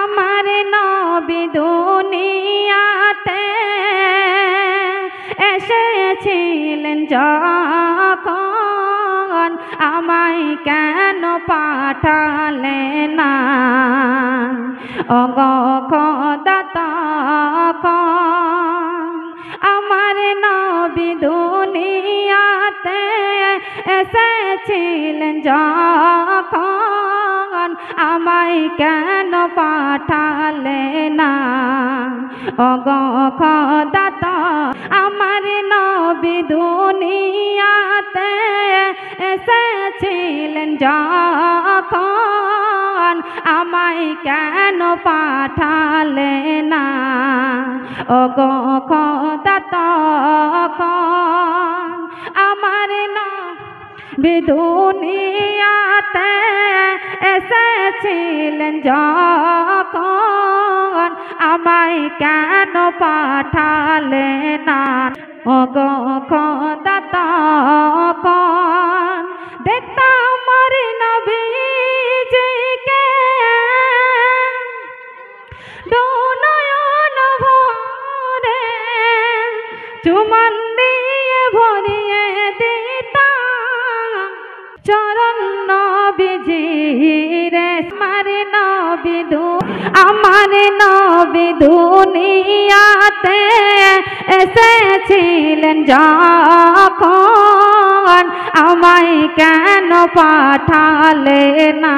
আমার নবী দুনিয়াতে এসেছিলেন যখন আমায় কেন পাঠালেন না ওগো খোদা তখন আমার নবী দুনিয়াতে এসেছিলেন যখন আমায় কেন পাঠালেন না ওগো খোদা আমার নবী দুনিয়াতে এসেছিলেন যখন আমায় কেন পাঠালেন না ওগো খোদা তখন আমার নবী দুনিয়াতে এসেছিলেন যখন আমায় কেন পাঠালেন না ওগো খোদা তখন দেখতাম আমার নবীজিকে নয়ন ভরে চুমন দিয়ে ভরিয়ে দিতাম চরণ নবীজির আমার নবী দুনিয়াতে এসেছিলেন যখন আমায় কেন পাঠালেন না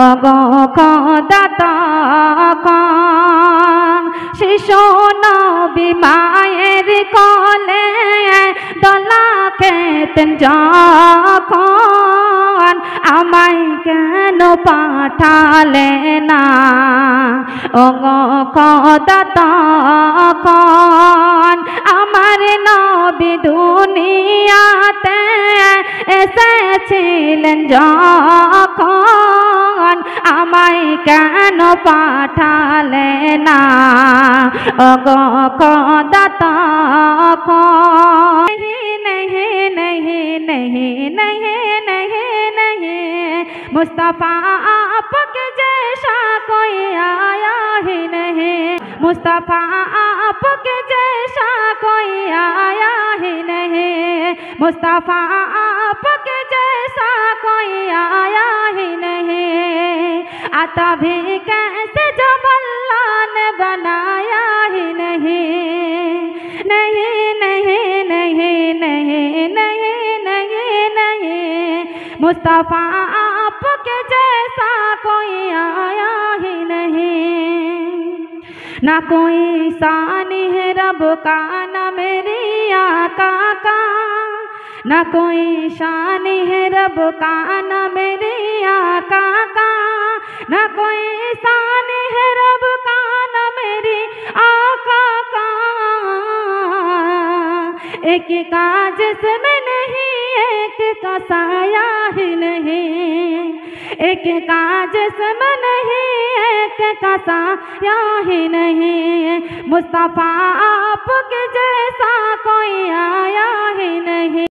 ওগো খোদা তখন শিশু নবী মায়ের কোলে দোলা খেতেন যখন আমায় কেন পাঠালেন না ওগো খোদা তখন আমার নবী দুনিয়াতে এসেছিলেন যখন আমায় কেন পাঠালেন না ওগো খোদা তখন नहीं नहीं नहीं नहीं नहीं नहीं मुस्तफा आपके जैसा कोई आया ही नहीं मुस्तफा आपके जैसा कोई आया ही नहीं मुस्तफा आपके जैसा कोई आया ही नहीं आता भी कैसे जब अल्लाह ने बनाया ही नहीं नहीं नहीं नहीं नहीं नहीं नहीं नहीं मुस्तफा आपके जैसा कोई आया ही नहीं ना कोई सानी है रब का ना मेरी आका का ना कोई शान है रब का ना मेरी आका का ना कोई शान है रब का ना मेरी आका का एक का जिस्म नहीं एक का साया ही नहीं एक का जिस्म नहीं एक का साया ही नहीं मुस्तफा आपके जैसा कोई आया ही नहीं।